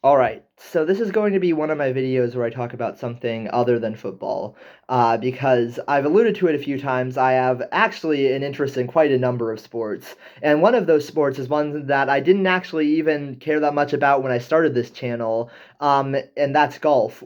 All right, so this is going to be one of my videos where I talk about something other than football, because I've alluded to it a few times. I have actually an interest in quite a number of sports, and one of those sports is one that I didn't actually even care that much about when I started this channel, and that's golf.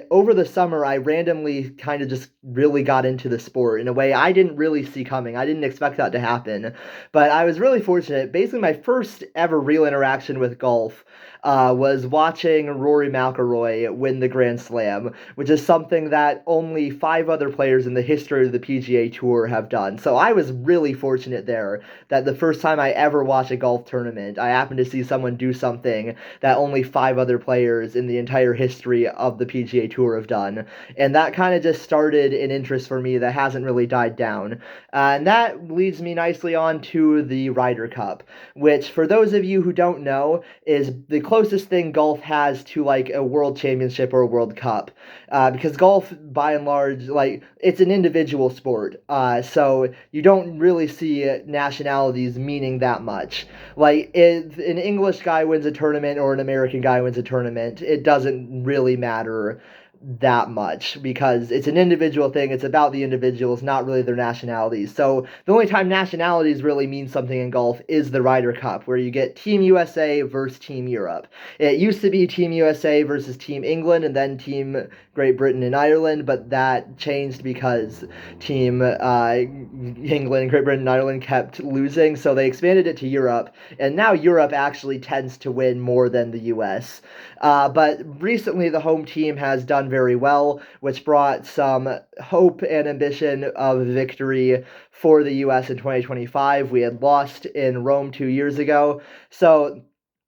Over the summer, I randomly kind of just really got into the sport in a way I didn't really see coming. I didn't expect that to happen, but I was really fortunate. Basically, my first ever real interaction with golf was watching Rory McIlroy win the Grand Slam, which is something that only five other players in the history of the PGA Tour have done. So I was really fortunate there that the first time I ever watched a golf tournament, I happened to see someone do something that only five other players in the entire history of the PGA Tour have done. And that kind of just started an interest for me that hasn't really died down. And that leads me nicely on to the Ryder Cup, which, for those of you who don't know, is the closest thing golf has to like a world championship or a World Cup. Because golf, by and large, like it's an individual sport. So you don't really see nationalities meaning that much. Like if an English guy wins a tournament or an American guy wins a tournament, it doesn't really matter that much because it's an individual thing. It's about the individuals, not really their nationalities. So the only time nationalities really mean something in golf is the Ryder Cup, where you get Team USA versus Team Europe. It used to be Team USA versus Team England and then Team Great Britain and Ireland, but that changed because Team England, Great Britain, and Ireland kept losing, so they expanded it to Europe, and now Europe actually tends to win more than the US. But recently, the home team has done very well, which brought some hope and ambition of victory for the U.S. in 2025. We had lost in Rome 2 years ago. So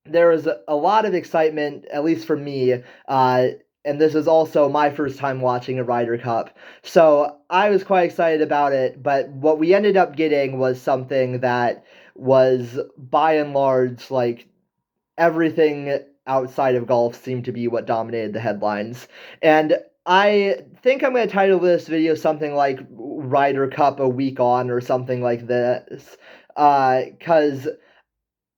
there was a lot of excitement, at least for me. And this is also my first time watching a Ryder Cup. So I was quite excited about it. But what we ended up getting was something that was, by and large, like everything outside of golf seemed to be what dominated the headlines. And I think I'm going to title this video something like Ryder Cup a week on or something like this. Because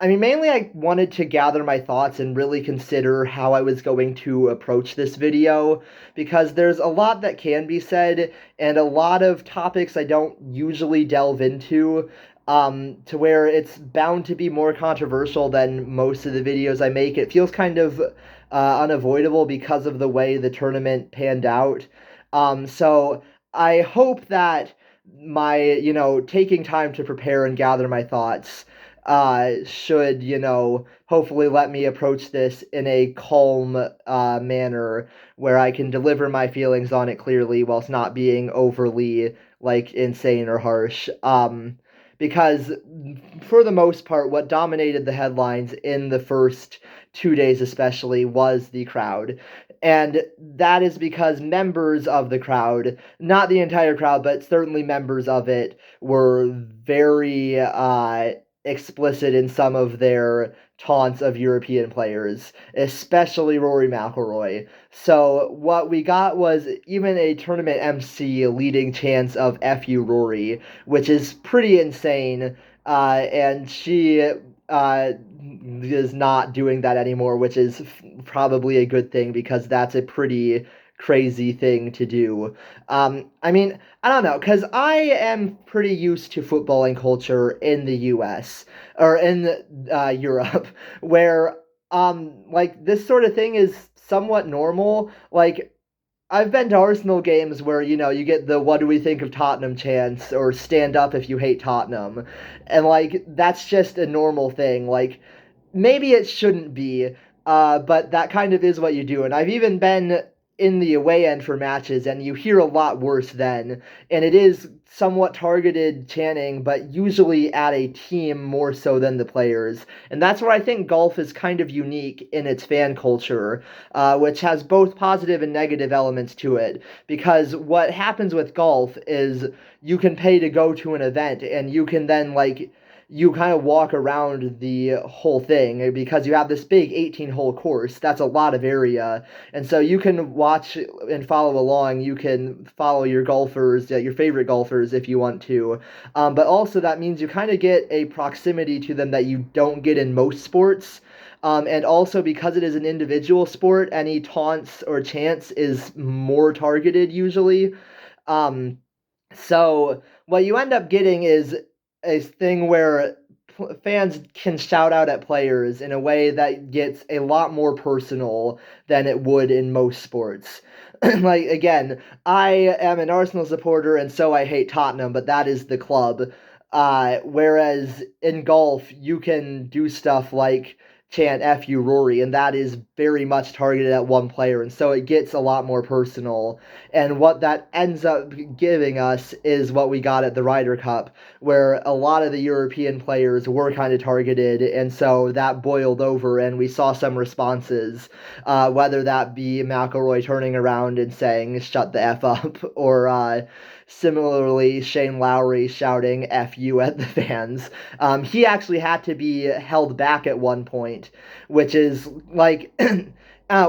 I mean, mainly I wanted to gather my thoughts and really consider how I was going to approach this video because there's a lot that can be said and a lot of topics I don't usually delve into, to where it's bound to be more controversial than most of the videos I make. It feels kind of unavoidable because of the way the tournament panned out. So I hope that taking time to prepare and gather my thoughts should, hopefully let me approach this in a calm manner where I can deliver my feelings on it clearly whilst not being overly, like, insane or harsh. Because for the most part, what dominated the headlines in the first 2 days, especially, was the crowd. And that is because members of the crowd, not the entire crowd, but certainly members of it, were very explicit in some of their taunts of European players, especially Rory McIlroy. So what we got was even a tournament MC leading chants of "F you, Rory," which is pretty insane. And she is not doing that anymore, which is probably a good thing because that's a pretty crazy thing to do. I mean, I don't know, because I am pretty used to footballing culture in the US or in Europe, where like this sort of thing is somewhat normal. Like I've been to Arsenal games where, you get the "what do we think of Tottenham" chants or "stand up if you hate Tottenham." And like that's just a normal thing. Like maybe it shouldn't be, but that kind of is what you do. And I've even been in the away end for matches, and you hear a lot worse then. And it is somewhat targeted chanting, but usually at a team more so than the players. And that's where I think golf is kind of unique in its fan culture, which has both positive and negative elements to it. Because what happens with golf is you can pay to go to an event, and you can then like you kind of walk around the whole thing because you have this big 18-hole course. That's a lot of area. And so you can watch and follow along. You can follow your golfers, your favorite golfers, if you want to. But also, that means you kind of get a proximity to them that you don't get in most sports. And also because it is an individual sport, any taunts or chants is more targeted usually. Um, so what you end up getting is a thing where fans can shout out at players in a way that gets a lot more personal than it would in most sports. Like again, I am an Arsenal supporter and so I hate Tottenham, but that is the club. Whereas in golf, you can do stuff like chant F you Rory, and that is very much targeted at one player, and so it gets a lot more personal. And what that ends up giving us is what we got at the Ryder Cup, where a lot of the European players were kind of targeted, and so that boiled over, and we saw some responses, whether that be McIlroy turning around and saying "shut the f up," or similarly Shane Lowry shouting "f you" at the fans. He actually had to be held back at one point, which is like.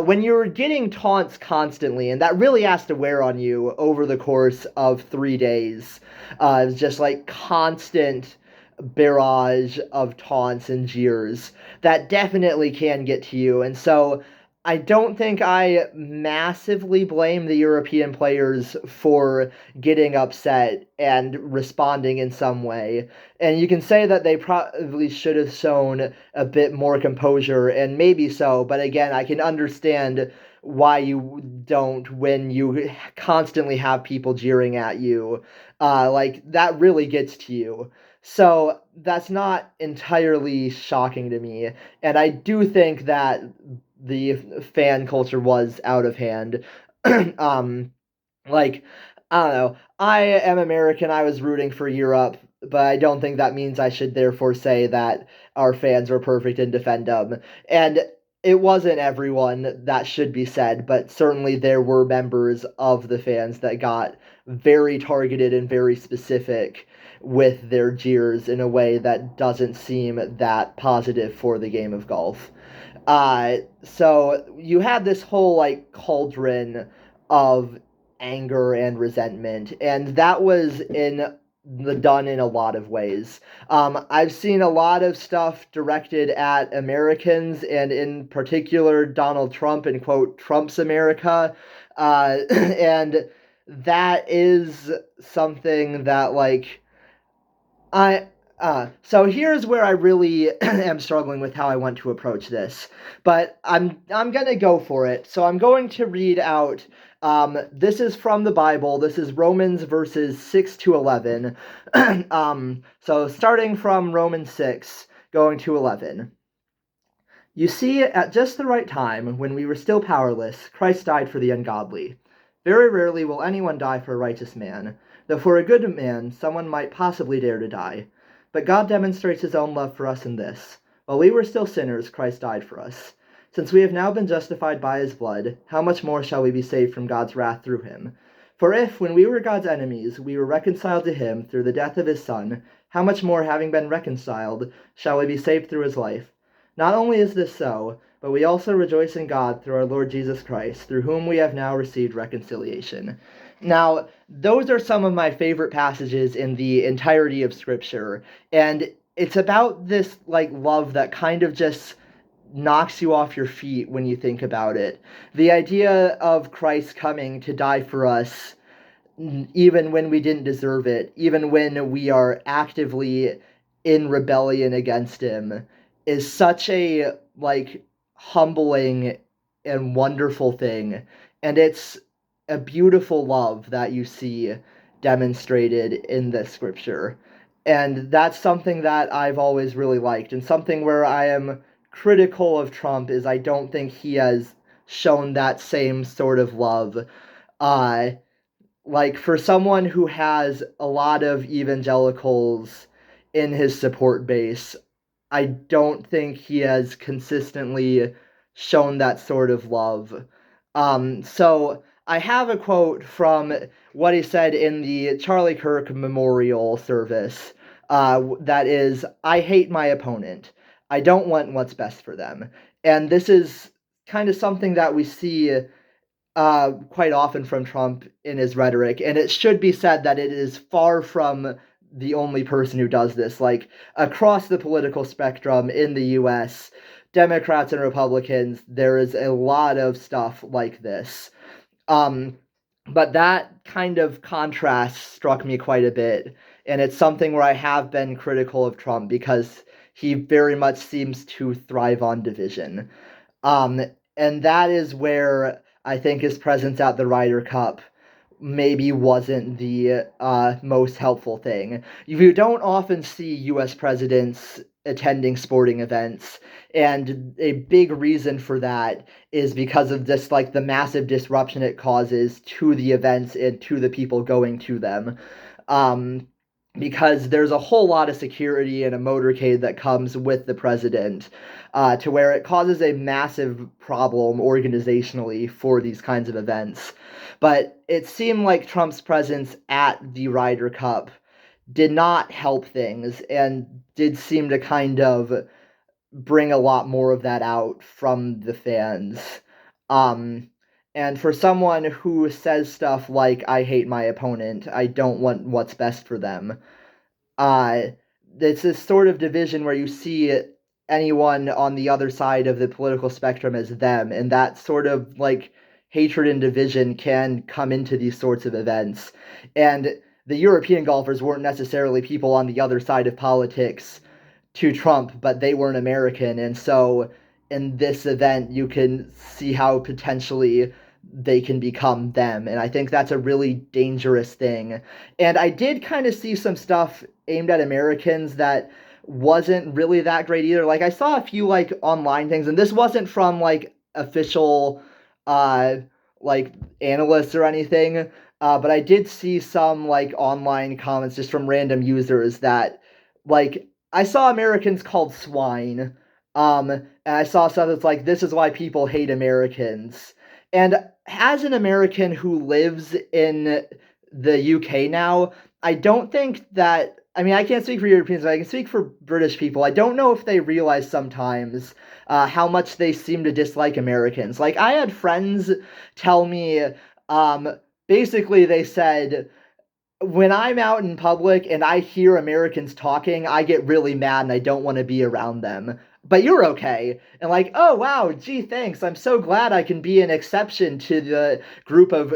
When you're getting taunts constantly, and that really has to wear on you over the course of 3 days, it's just like constant barrage of taunts and jeers that definitely can get to you. And so I don't think I massively blame the European players for getting upset and responding in some way. And you can say that they probably should have shown a bit more composure, and maybe so, but again, I can understand why you don't when you constantly have people jeering at you. Like, that really gets to you. So that's not entirely shocking to me. And I do think that the fan culture was out of hand. um, like, I don't know. I am American. I was rooting for Europe, but I don't think that means I should therefore say that our fans were perfect and defend them. And it wasn't everyone, that should be said, but certainly there were members of the fans that got very targeted and very specific with their jeers in a way that doesn't seem that positive for the game of golf. So you had this whole like cauldron of anger and resentment, and that was done in a lot of ways. I've seen a lot of stuff directed at Americans, and in particular Donald Trump and quote Trump's America, and that is something that like I so here's where I really am struggling with how I want to approach this, but I'm gonna go for it. So I'm going to read out. This is from the Bible. This is Romans verses 6 to 11. So starting from Romans 6, going to 11. You see, at just the right time, when we were still powerless, Christ died for the ungodly. Very rarely will anyone die for a righteous man, though for a good man someone might possibly dare to die. But God demonstrates his own love for us in this: while we were still sinners, Christ died for us. Since we have now been justified by his blood, how much more shall we be saved from God's wrath through him? For if, when we were God's enemies, we were reconciled to him through the death of his Son, how much more, having been reconciled, shall we be saved through his life? Not only is this so, but we also rejoice in God through our Lord Jesus Christ, through whom we have now received reconciliation. Now, those are some of my favorite passages in the entirety of Scripture, and it's about this, like, love that kind of just knocks you off your feet when you think about it. The idea of Christ coming to die for us, even when we didn't deserve it, even when we are actively in rebellion against him, is such a like humbling and wonderful thing. And it's a beautiful love that you see demonstrated in this scripture. And that's something that I've always really liked, and something where I am critical of Trump is I don't think he has shown that same sort of love. uh like, for someone who has a lot of evangelicals in his support base, I don't think he has consistently shown that sort of love. So I have a quote from what he said in the Charlie Kirk memorial service. That is, "I hate my opponent. I don't want what's best for them." And this is kind of something that we see quite often from Trump in his rhetoric, and it should be said that it is far from the only person who does this. Like, across the political spectrum in the U.S., Democrats and Republicans, there is a lot of stuff like this. Um, but that kind of contrast struck me quite a bit. And it's something where I have been critical of Trump because he very much seems to thrive on division. Um, and that is where I think his presence at the Ryder Cup maybe wasn't the most helpful thing. You don't often see U.S. presidents attending sporting events, and a big reason for that is because of just like the massive disruption it causes to the events and to the people going to them. Um, because there's a whole lot of security and a motorcade that comes with the president, to where it causes a massive problem organizationally for these kinds of events. But it seemed like Trump's presence at the Ryder Cup did not help things and did seem to kind of bring a lot more of that out from the fans. Um, and for someone who says stuff like, I hate my opponent, I don't want what's best for them, uh, it's this sort of division where you see anyone on the other side of the political spectrum as them, and that sort of like hatred and division can come into these sorts of events. And the European golfers weren't necessarily people on the other side of politics to Trump, but they weren't American. And so in this event, you can see how potentially they can become them. And I think that's a really dangerous thing. And I did kind of see some stuff aimed at Americans that wasn't really that great either. Like I saw a few like online things, and this wasn't from like official uh like analysts or anything. But I did see some like online comments just from random users that like I saw Americans called swine. And I saw stuff that's like, this is why people hate Americans. And as an American who lives in the UK now, I don't think that. I mean, I can't speak for Europeans, but I can speak for British people. I don't know if they realize sometimes how much they seem to dislike Americans. Like, I had friends tell me, basically, they said, when I'm out in public and I hear Americans talking, I get really mad and I don't want to be around them. But you're okay. And like, oh wow, gee, thanks. I'm so glad I can be an exception to the group of,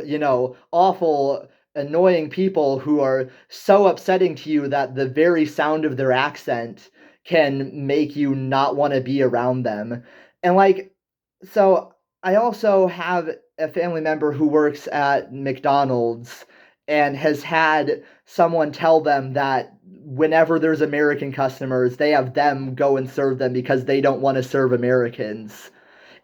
awful, annoying people who are so upsetting to you that the very sound of their accent can make you not want to be around them. And like, so I also have a family member who works at McDonald's and has had someone tell them that whenever there's American customers, they have them go and serve them because they don't want to serve Americans.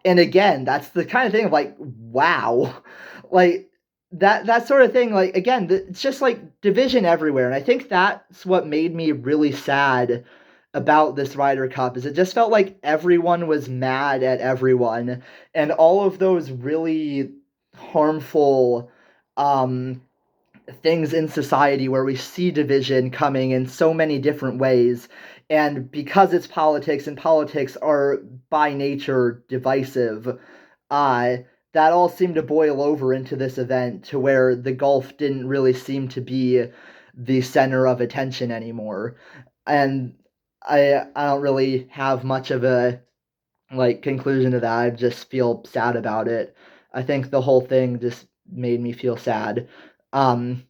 And again, that's the kind of thing of like, wow, like that sort of thing. Like again, it's just like division everywhere, and I think that's what made me really sad about this Ryder Cup. Is it just felt like everyone was mad at everyone, and all of those really harmful um things in society where we see division coming in so many different ways. And because it's politics and politics are by nature divisive, uh, that all seemed to boil over into this event to where the golf didn't really seem to be the center of attention anymore. And I don't really have much of a like conclusion to that. I just feel sad about it. I think the whole thing just made me feel sad. Um,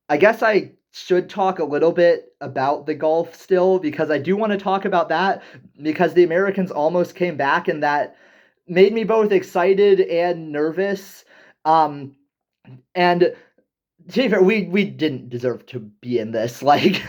I guess I should talk a little bit about the golf still because I do want to talk about that because the Americans almost came back and that made me both excited and nervous. Um, and to be fair, we didn't deserve to be in this. Like,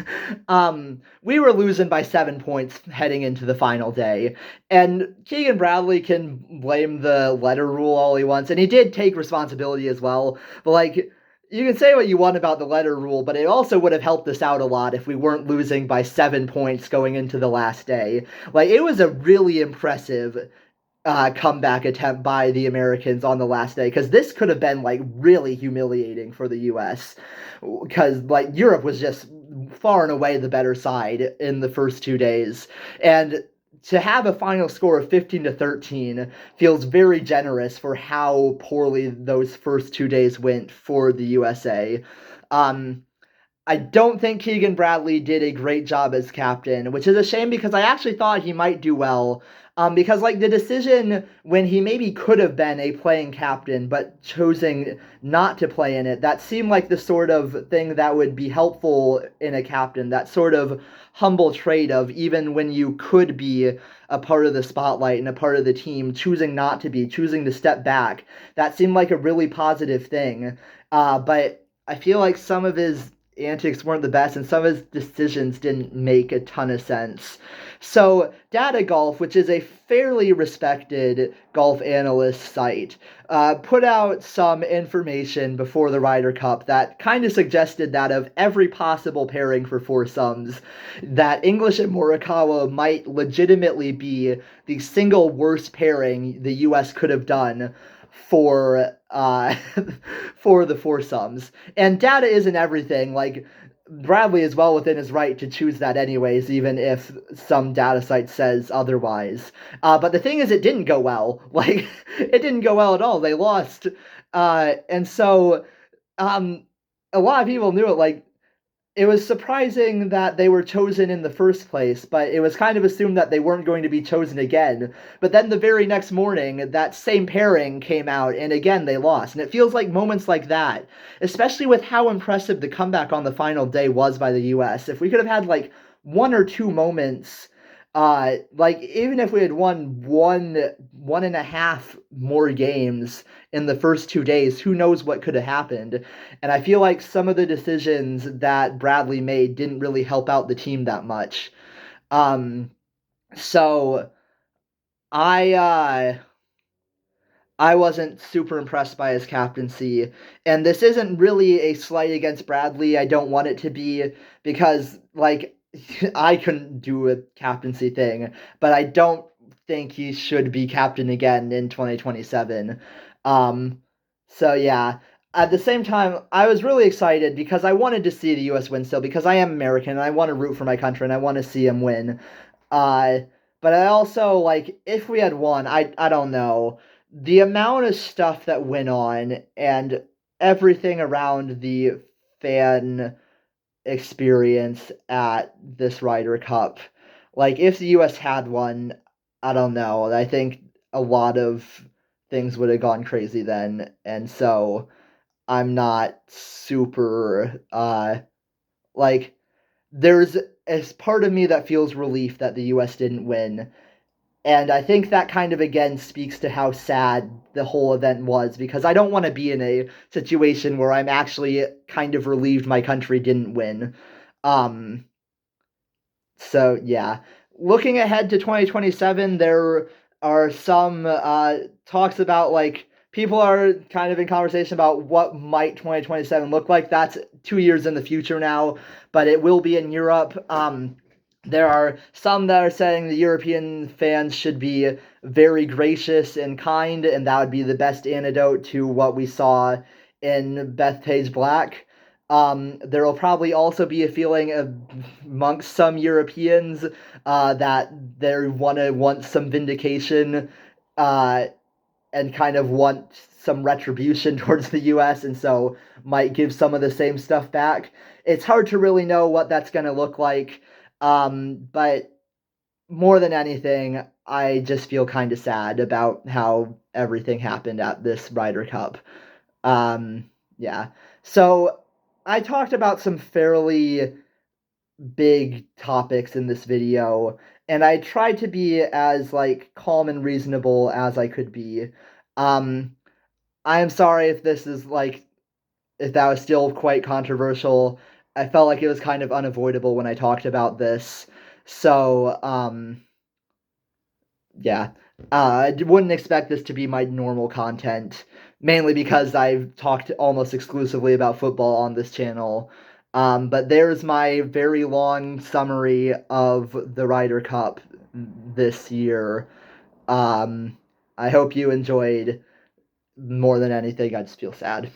we were losing by 7 points heading into the final day, and Keegan Bradley can blame the letter rule all he wants, and he did take responsibility as well. But like, you can say what you want about the letter rule, but it also would have helped us out a lot if we weren't losing by 7 points going into the last day. Like, it was a really impressive comeback attempt by the Americans on the last day because this could have been like really humiliating for the U.S. because like Europe was just far and away the better side in the first 2 days, and to have a final score of 15-13 feels very generous for how poorly those first 2 days went for the USA. Um, I don't think Keegan Bradley did a great job as captain, which is a shame because I actually thought he might do well. Because like the decision when he maybe could have been a playing captain but choosing not to play in it, that seemed like the sort of thing that would be helpful in a captain, that sort of humble trait of even when you could be a part of the spotlight and a part of the team, choosing not to be, choosing to step back. That seemed like a really positive thing. But I feel like some of his antics weren't the best and some of his decisions didn't make a ton of sense. So, Data Golf, which is a fairly respected golf analyst site, put out some information before the Ryder Cup that kind of suggested that of every possible pairing for foursomes, that English and Morikawa might legitimately be the single worst pairing the U.S. could have done for for the foursomes. And data isn't everything. Like Bradley is well within his right to choose that anyways, even if some data site says otherwise. But the thing is, it didn't go well. Like it didn't go well at all. They lost, and so um, a lot of people knew it. Like it was surprising that they were chosen in the first place, but it was kind of assumed that they weren't going to be chosen again. But then the very next morning, that same pairing came out, and again they lost. And it feels like moments like that, especially with how impressive the comeback on the final day was by the U.S., if we could have had like one or two moments, like even if we had won one and a half more games in the first 2 days, who knows what could have happened. And I feel like some of the decisions that Bradley made didn't really help out the team that much. Um, so I I wasn't super impressed by his captaincy. And this isn't really a slight against Bradley. I don't want it to be because, like, I couldn't do a captaincy thing, but I don't think he should be captain again in 2027. Um, so, yeah. At the same time, I was really excited because I wanted to see the U.S. win still because I am American and I want to root for my country and I want to see him win. Uh, but I also, like, if we had won, I don't know the amount of stuff that went on and everything around the fan experience at this Ryder Cup. Like, if the US had one, I don't know. I think a lot of things would have gone crazy then. And so I'm not super, like, there's as part of me that feels relief that the US didn't win, and I think that kind of again speaks to how sad the whole event was because I don't want to be in a situation where I'm actually kind of relieved my country didn't win. Um, so yeah, looking ahead to 2027, there are some talks about like people are kind of in conversation about what might 2027 look like. That's 2 years in the future now, but it will be in Europe. There are some that are saying the European fans should be very gracious and kind, and that would be the best antidote to what we saw in Bethpage Black. There will probably also be a feeling amongst some Europeans that they want some vindication uh, and kind of want some retribution towards the U.S. and so might give some of the same stuff back. It's hard to really know what that's going to look like, but more than anything, I just feel kind of sad about how everything happened at this Ryder Cup. Um, yeah. So I talked about some fairly big topics in this video, and I tried to be as like calm and reasonable as I could be. Um, I am sorry if this is like if that was still quite controversial. I felt like it was kind of unavoidable when I talked about this. So, yeah. I wouldn't expect this to be my normal content, mainly because I've talked almost exclusively about football on this channel. But there's my very long summary of the Ryder Cup this year. I hope you enjoyed. More than anything, I just feel sad.